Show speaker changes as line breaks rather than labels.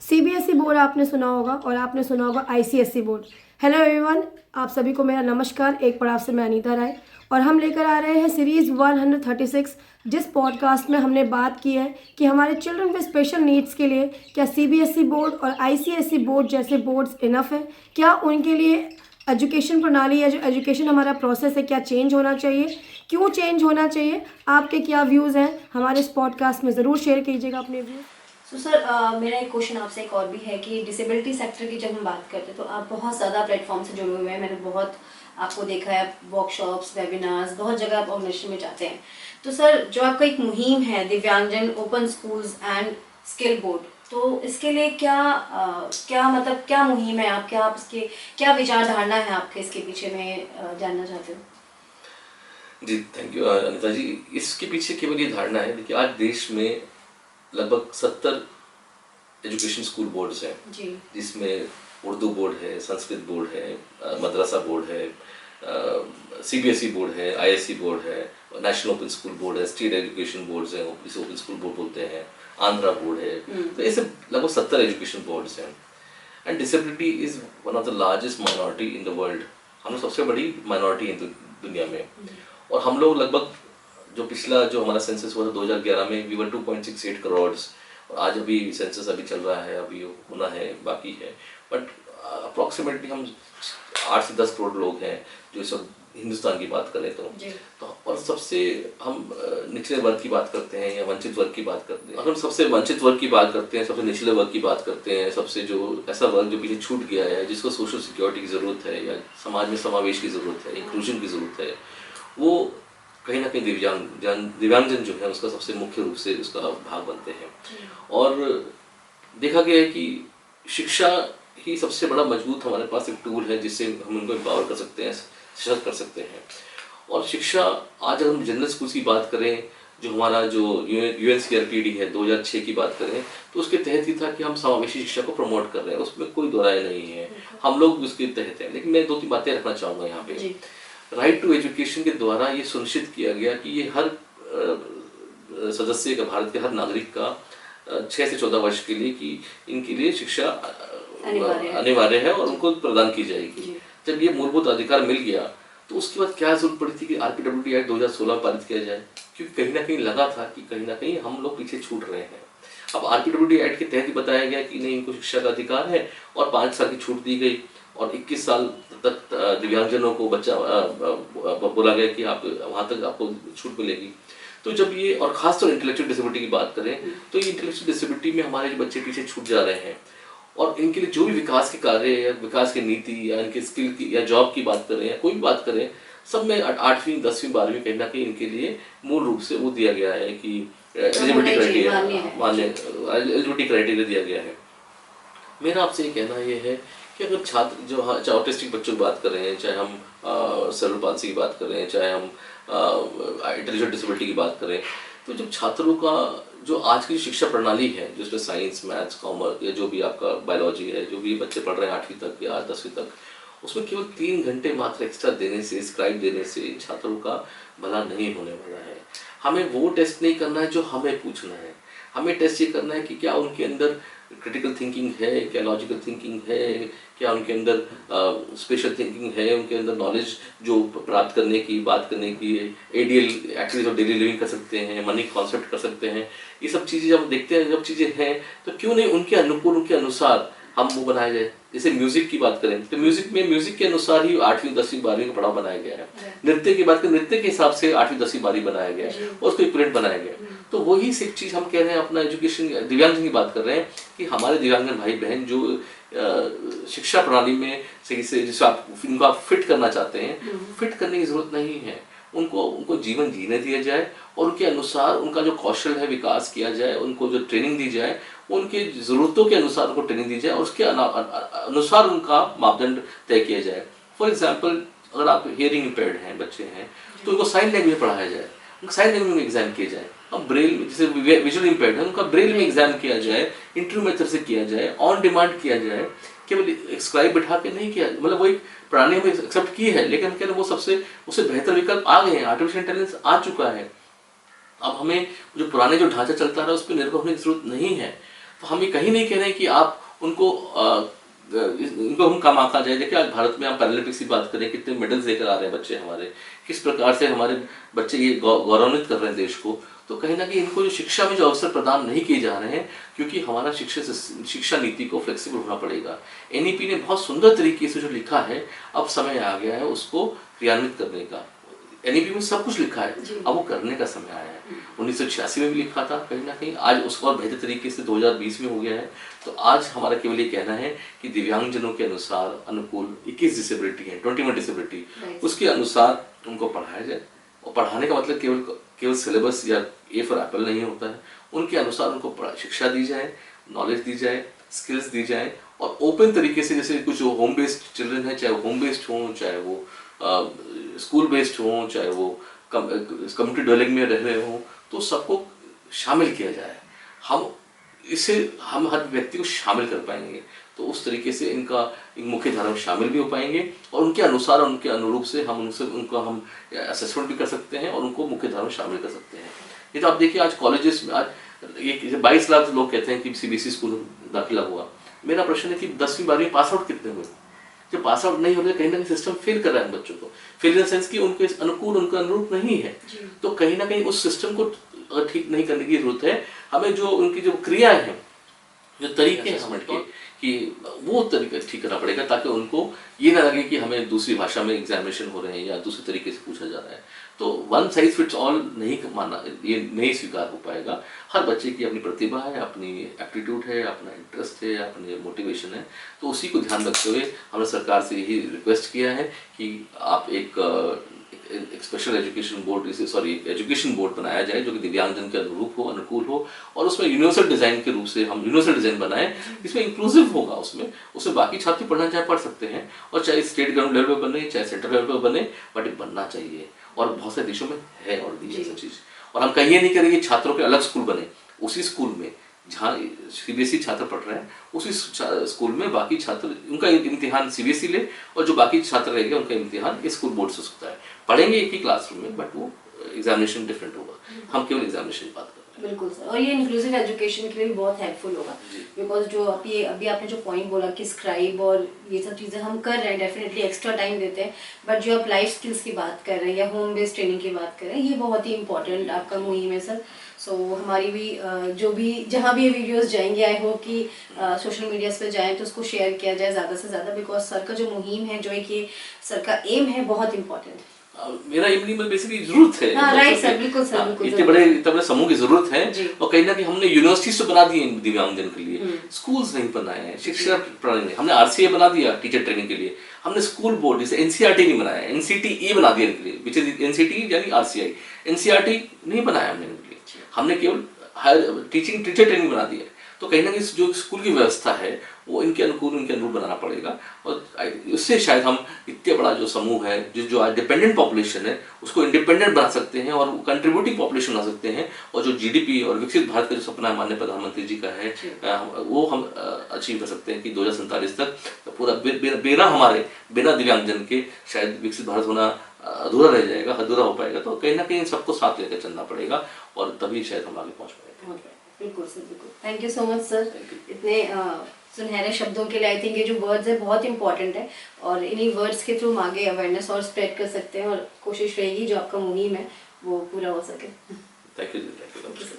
CBSE board आपने सुना होगा और आपने सुना होगा आईसीएसई बोर्ड। हेलो एवरीवन, आप सभी को मेरा नमस्कार। एक पड़ाव से मैं अनीता राय और हम लेकर आ रहे हैं सीरीज़ 136, जिस पॉडकास्ट में हमने बात की है कि हमारे चिल्ड्रन विद स्पेशल नीड्स के लिए क्या सीबीएसई बोर्ड और आईसीएसई बोर्ड जैसे बोर्ड्स इनफ है, क्या उनके लिए एजुकेशन प्रणाली या जो एजुकेशन हमारा प्रोसेस है क्या चेंज होना चाहिए, क्यों चेंज होना चाहिए, आपके क्या व्यूज़ हैं, हमारे इस पॉडकास्ट में ज़रूर शेयर कीजिएगा अपने व्यूज़।
सर मेरा एक क्वेश्चन आपसे एक और भी है कि डिसेबिलिटी सेक्टर की जब हम बात करते हैं तो आप बहुत ज़्यादा प्लेटफॉर्म से जुड़े हुए हैं। मैंने बहुत आपको देखा है, वर्कशॉप्स, वेबिनार्स, बहुत जगह आप ऑर्गेनाइजेशन में जाते हैं। तो सर जो आपका एक मुहिम है दिव्यांगजन open schools and skill board, तो इसके लिए क्या मुहिम है आप, क्या आप इसके क्या विचार धारणा है आपके इसके पीछे में जानना चाहते हो?
जी थैंक यू अनिता जी। इसके पीछे केवल ये धारणा है, देखिए आज देश में लगभग 70 एजुकेशन स्कूल बोर्ड्स हैं, जिसमें उर्दू बोर्ड है, संस्कृत बोर्ड है, मदरसा बोर्ड है, सीबीएसई बोर्ड है, आईएससी बोर्ड है, नेशनल ओपन स्कूल बोर्ड है, स्टेट एजुकेशन बोर्ड्स हैं, इसे ओपन स्कूल बोर्ड बोलते हैं, आंध्रा बोर्ड है। तो ऐसे लगभग 70 एजुकेशन बोर्ड्स हैं। And disability is one of the largest minority in the world. हम लोग सबसे बड़ी माइनॉरिटी है दुनिया में। और हम लोग लगभग जो हमारा सेंसस हुआ था 2011 में, वी वर 2.68 करोड़, और आज अभी सेंसस अभी चल रहा है, अभी होना है, बाकी है, बट अप्रॉक्सीमेटली हम 8 से 10 करोड़ लोग हैं जो इस वक्त हिंदुस्तान की बात करें तो और सबसे हम निचले वर्ग की बात करते हैं या वंचित वर्ग की बात करते हैं। अगर हम सबसे वंचित वर्ग की बात करते हैं, सबसे निचले वर्ग की बात करते हैं, सबसे जो ऐसा वर्ग जो पीछे छूट गया है, जिसको सोशल सिक्योरिटी की ज़रूरत है या समाज में समावेश की ज़रूरत है, इंक्लूजन की ज़रूरत है, वो कहीं ना कहीं दिव्यांगजन जो है उसका सबसे मुख्य रूप से उसका भाग बनते हैं। और देखा गया है कि शिक्षा ही सबसे बड़ा मजबूत हमारे पास एक टूल है जिससे हम उनको एम्पावर कर सकते हैं, सशक्त कर सकते हैं। और शिक्षा, आज अगर हम जनरल स्कूल की बात करें, जो हमारा जो UNCRPD है 2006 की बात करें, तो उसके तहत ही था कि हम समावेशी शिक्षा को प्रमोट कर रहे हैं, उसमें कोई दो राय नहीं है, हम लोग उसके तहत हैं। लेकिन मैं 2-3 बातें रखना चाहूँगा यहाँ पे। राइट टू एजुकेशन के द्वारा ये सुनिश्चित किया गया कि ये हर सदस्य का, भारत के हर नागरिक का 6 से 14 वर्ष के लिए कि इनके लिए शिक्षा अनिवार्य है और उनको प्रदान की जाएगी। जब ये मूलभूत अधिकार मिल गया तो उसके बाद क्या जरूरत पड़ी थी कि RPWD एक्ट 2016 पारित किया जाए, क्योंकि कहीं ना कहीं लगा था कि कहीं ना कहीं हम लोग पीछे छूट रहे हैं। अब RPWD एक्ट के तहत ही बताया गया कि नहीं, इनको शिक्षा का अधिकार है और 5 साल की छूट दी गई और 21 साल तक दिव्यांगजनों को बोला गया कि आप वहाँ तक आपको छूट मिलेगी। तो जब ये, और खासतौर इंटेलेक्चुअल डिसेबिलिटी की बात करें तो ये इंटेलेक्चुअल डिसेबिलिटी में हमारे जो बच्चे पीछे छूट जा रहे हैं, और इनके लिए जो भी विकास के कार्य या विकास की नीति या इनके स्किल की या जॉब की बात करें या कोई भी बात करें, सब में 8वीं 10वीं 12वीं कहीं ना कहीं इनके लिए मूल रूप से वो दिया गया है कि एलिजिबिलिटी क्राइटेरिया दिया गया है। मेरा आपसे ये कहना ये है कि अगर छात्र जो, हाँ, चाहे ऑटिस्टिक बच्चों की बात कर रहे हैं, चाहे हम सेरेब्रल पाल्सी की बात कर रहे हैं, चाहे हम इंटेलेक्चुअल डिसेबिलिटी की बात करें, तो जब छात्रों का जो आज की शिक्षा प्रणाली है, जिसमें साइंस, मैथ्स, कॉमर्स या जो भी आपका बायोलॉजी है, जो भी बच्चे पढ़ रहे हैं 8वीं तक या 10वीं तक, उसमें केवल 3 घंटे मात्र एक्स्ट्रा देने से, स्क्राइब देने से इन छात्रों का भला नहीं होने वाला है। हमें वो टेस्ट नहीं करना है जो हमें पूछना है, हमें टेस्ट ये करना है कि क्या उनके अंदर क्रिटिकल थिंकिंग है, क्या लॉजिकल थिंकिंग है, क्या उनके अंदर स्पेशल थिंकिंग है, उनके अंदर नॉलेज जो प्राप्त करने की, बात करने की, ADL activities of daily living कर सकते हैं, मनी कॉन्सेप्ट कर सकते हैं। ये सब चीज़ें जब देखते हैं, जब चीज़ें हैं, तो क्यों नहीं उनके अनुकूल, उनके अनुसार हम वो बनाए जाए। जैसे म्यूजिक की बात करें तो म्यूजिक के अनुसार ही 8वीं 10वीं 12वीं का पढ़ाव बनाया गया है। नृत्य की बात करें, नृत्य के हिसाब से 8वीं 10वीं 12वीं बनाया गया है और उसको इक्विवेलेंट बनाया गया। तो वही सिर्फ चीज़ हम कह रहे हैं अपना एजुकेशन, दिव्यांगजन की बात कर रहे हैं कि हमारे दिव्यांगजन भाई बहन जो शिक्षा प्रणाली में सही से जिसको आप फिट करना चाहते हैं, फिट करने की जरूरत नहीं है। उनको जीवन जीने दिया जाए और उनके अनुसार उनका जो कौशल है विकास किया जाए, उनको जो ट्रेनिंग दी जाए, उनकी ज़रूरतों के अनुसार उनको ट्रेनिंग दी जाए और उसके अनुसार उनका मापदंड तय किया जाए। फॉर एग्जाम्पल, अगर आप हियरिंग इम्पेयर्ड हैं, बच्चे हैं, तो उनको साइन लैंग्वेज में पढ़ाया जाए, उनको साइन लैंग्वेज में एग्जाम किया जाए। अब ब्रेल में, जैसे विजुअल इम्पेयर्ड है, उनका ब्रेल में एग्जाम किया जाए, इंटरव्यू मेथड से किया जाए, ऑन डिमांड किया जाए, केवल स्क्राइब बिठा के नहीं किया। मतलब वो एक प्रणाली में एक्सेप्ट की है, लेकिन हम कह रहे हैं वो सबसे उससे बेहतर विकल्प आ गए हैं, आर्टिफिशियल इंटेलिजेंस आ चुका है। अब हमें जो पुराने जो ढांचा चलता रहा उस पर निर्भर होने की जरूरत नहीं है। तो हम ये कहीं नहीं कह रहे हैं कि आप उनको इनको हम कम आंका जाए। देखिए आज भारत में हम पैरालंपिक्स की बात करें, कितने मेडल्स लेकर आ रहे हैं बच्चे हमारे, किस प्रकार से हमारे बच्चे ये गौरवान्वित कर रहे हैं देश को। तो कहीं ना कहीं इनको जो शिक्षा में जो अवसर प्रदान नहीं किए जा रहे हैं, क्योंकि हमारा शिक्षा नीति को फ्लेक्सिबल होना पड़ेगा। एनईपी ने बहुत सुंदर तरीके से जो लिखा है, अब समय आ गया है उसको क्रियान्वित करने का। एनईपी में सब कुछ लिखा है, अब वो करने का समय आया है। 1986 में भी लिखा था कहीं ना कहीं, आज उसको और बेहतर तरीके से 2020 में हो गया है। तो आज हमारा केवल ये कहना है कि दिव्यांगजनों के अनुसार अनुकूल 21 डिसेबिलिटी है, 21 डिसेबिलिटी, उसके अनुसार उनको पढ़ाया जाए। और पढ़ाने का मतलब केवल सिलेबस या ए फॉर एप्पल नहीं होता है, उनके अनुसार उनको शिक्षा दी जाए, नॉलेज दी जाए, स्किल्स दी जाए, और ओपन तरीके से, जैसे कुछ जो होम बेस्ड चिल्ड्रन है, चाहे वो होम बेस्ड हों, चाहे वो स्कूल बेस्ड हों, चाहे वो कम्युनिटी डेवलपमेंट में रह रहे हों, तो सबको शामिल किया जाए। हम हर व्यक्ति को शामिल कर पाएंगे, तो उस तरीके से इनका मुख्य धारा में शामिल भी हो पाएंगे, और उनके अनुसार उनके अनुरूप से हम असेसमेंट भी कर सकते हैं और उनको मुख्य धारा में शामिल कर सकते हैं। ये तो आप देखिए आज कॉलेजेस में आज ये 22 लाख लोग कहते हैं कि सीबीएसई स्कूल दाखिला हुआ। मेरा प्रश्न है कि 10वीं 12वीं पास आउट कितने हुए? जो पास आउट नहीं हो रहे, कहीं ना कहीं सिस्टम फेल कर रहा है बच्चों को, फेल इन सेंस कि उनके अनुकूल उनका अनुरूप नहीं है। तो कहीं ना कहीं उस सिस्टम को ठीक नहीं करने की जरूरत है। हमें जो उनकी जो क्रियाएं हैं, जो तरीके हैं समझ के, कि वो तरीका ठीक करना पड़ेगा, ताकि उनको ये ना लगे कि हमें दूसरी भाषा में एग्जामिनेशन हो रहे हैं या दूसरे तरीके से पूछा जा रहा है। तो वन साइज फिट्स ऑल नहीं माना, ये नहीं स्वीकार हो पाएगा। हर बच्चे की अपनी प्रतिभा है, अपनी एप्टीट्यूड है, अपना इंटरेस्ट है, अपनी मोटिवेशन है। तो उसी को ध्यान रखते हुए हमने सरकार से यही रिक्वेस्ट किया है कि आप एक special education board, education board बनाया जाए जो कि दिव्यांगजन के अनुरूप हो, अनुकूल हो, और उसमें यूनिवर्सल डिजाइन के रूप से हम यूनिवर्सल डिजाइन बनाएं, इसमें इंक्लूसिव होगा। उसमें बाकी छात्र पढ़ना चाहे पढ़ सकते हैं, और चाहे स्टेट गवर्नमेंट लेवल पर बने, चाहे सेंट्रल लेवल पर बने, बट बनना चाहिए। और बहुत से देशों में है ऑलरेडी ऐसा चीज। और हम कहीं नहीं करेंगे छात्रों के अलग स्कूल बने, उसी स्कूल में जहाँ सीबीएसई छात्र पढ़ रहे हैं, उसी स्कूल में बाकी छात्र, उनका इम्तिहान सीबीएसई ले, और जो बाकी छात्र रहेंगे उनका इम्तिहान इस स्कूल बोर्ड से हो सकता है। पढ़ेंगे एक ही क्लासरूम में, बट वो एग्जामिनेशन डिफरेंट होगा। हम केवल एग्जामिनेशन की बात कर रहे हैं।
बिल्कुल सर, और ये इंक्लूसिव एजुकेशन के लिए भी बहुत हेल्पफुल होगा, बिकॉज जो अभी आपने जो पॉइंट बोला कि स्क्राइब और ये सब चीज़ें हम कर रहे हैं, डेफिनेटली एक्स्ट्रा टाइम देते हैं, बट जो आप लाइफ स्किल्स की बात कर रहे हैं या होम बेस्ड ट्रेनिंग की बात कर रहे हैं, ये बहुत ही इंपॉर्टेंट आपका मुहिम है सर। सो हमारी भी जो भी जहाँ भी ये वीडियोस जाएंगे, आई होप कि सोशल मीडियाज़ पे जाएं तो उसको शेयर किया जाए ज़्यादा से ज़्यादा, बिकॉज सर का जो मुहिम है, जो एक ये सर का एम है, बहुत इंपॉर्टेंट है।
मेरा एम नहीं, बेसिकली जरूरत है।
हाँ, राइट सर, बिल्कुल सर, बिल्कुल।
इतने बड़े समूह की जरूरत है, और कहीं ना कहीं हमने यूनिवर्सिटीज तो बना दी है दिव्यांगजन के लिए, स्कूल्स नहीं बनाए हैं, शिक्षा प्रणाली नहीं। हमने आरसीए बना दिया टीचर ट्रेनिंग के लिए, हमने स्कूल बोर्ड जैसे एनसीईआरटी नहीं बनाया, एनसीटीई बना दिया इनके लिए, विच इज एनसीटी यानी आरसीआई, एनसीईआरटी नहीं बनाया हमने इनके लिए। हमने केवल टीचिंग टीचर ट्रेनिंग बना दी है। तो कहीं ना कहीं जो स्कूल की व्यवस्था है वो इनके अनुकूल, इनके अनुरूप बनाना पड़ेगा, और उससे शायद हम इतने बड़ा जो समूह है, जो आज डिपेंडेंट पॉपुलेशन है, उसको इंडिपेंडेंट बना सकते हैं और कंट्रीब्यूटिंग पॉपुलेशन बना सकते हैं। और जो जीडीपी और विकसित भारत का जो सपना माननीय प्रधानमंत्री जी का है, वो हम अचीव कर सकते हैं कि 2047 तक पूरा बिना दिव्यांगजन के शायद विकसित भारत होना अधूरा रह जाएगा, अधूरा हो पाएगा। तो कहीं ना कहीं सबको साथ लेकर चलना पड़ेगा, और तभी शायद हम आगे पहुंच पाएंगे।
बिल्कुल सर, बिल्कुल। Thank you so much sir, इतने सुनहरे शब्दों के लिए। आई थिंक ये जो वर्ड्स है बहुत इंपॉर्टेंट है, और इन्हीं वर्ड्स के थ्रू हम आगे अवेयरनेस और स्प्रेड कर सकते हैं, और कोशिश रहेगी जो आपका मुहिम है वो पूरा हो सके।
Thank you sir.